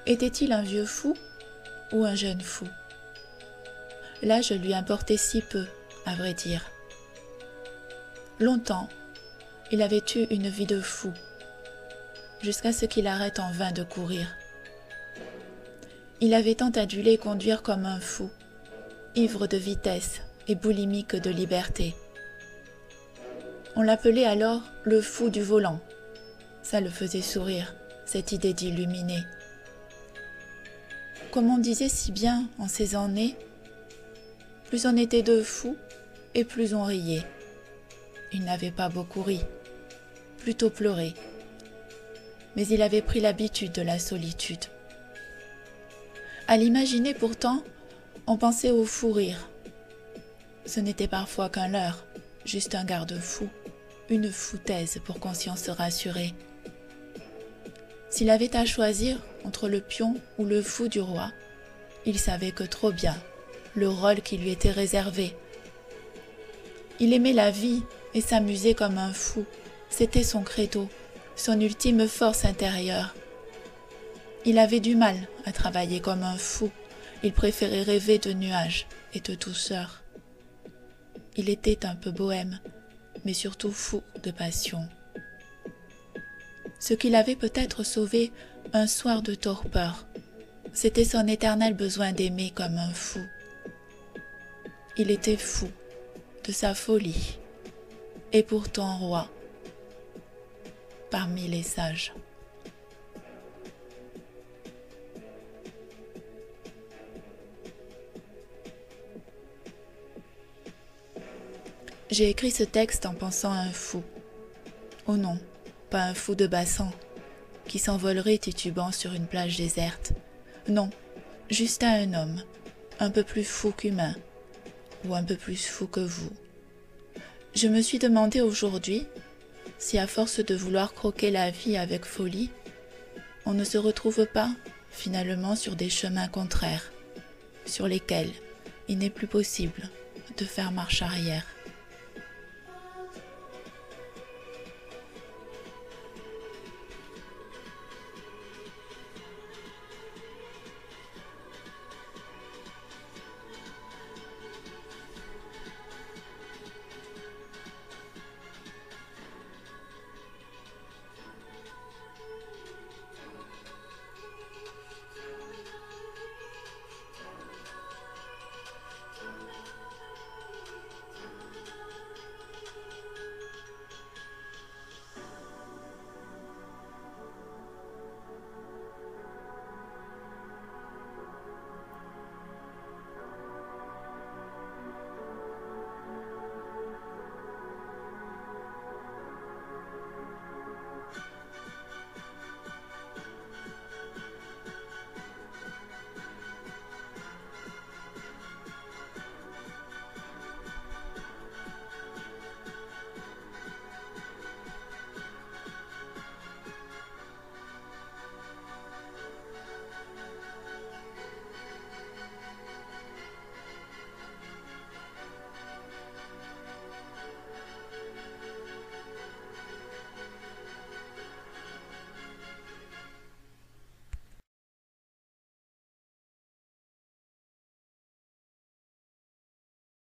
Était-il un vieux fou ou un jeune fou? L'âge lui importait si peu, à vrai dire. Longtemps, il avait eu une vie de fou, jusqu'à ce qu'il arrête en vain de courir. Il avait tant adulé conduire comme un fou, ivre de vitesse et boulimique de liberté. On l'appelait alors le fou du volant. Ça le faisait sourire, cette idée d'illuminer. Comme on disait si bien en ces années, plus on était de fous et plus on riait. Il n'avait pas beaucoup ri, plutôt pleuré. Mais il avait pris l'habitude de la solitude. À l'imaginer pourtant, on pensait au fou rire. Ce n'était parfois qu'un leurre, juste un garde-fou, une foutaise pour conscience rassurée. S'il avait à choisir entre le pion ou le fou du roi, il savait que trop bien le rôle qui lui était réservé. Il aimait la vie et s'amusait comme un fou. C'était son credo, son ultime force intérieure. Il avait du mal à travailler comme un fou. Il préférait rêver de nuages et de douceur. Il était un peu bohème, mais surtout fou de passion. Ce qui l'avait peut-être sauvé un soir de torpeur, c'était son éternel besoin d'aimer comme un fou. Il était fou de sa folie, et pourtant roi parmi les sages. J'ai écrit ce texte en pensant à un fou. Oh non, pas un fou de bassin qui s'envolerait titubant sur une plage déserte. Non, juste à un homme, un peu plus fou qu'humain, ou un peu plus fou que vous. Je me suis demandé aujourd'hui si à force de vouloir croquer la vie avec folie, on ne se retrouve pas finalement sur des chemins contraires, sur lesquels il n'est plus possible de faire marche arrière.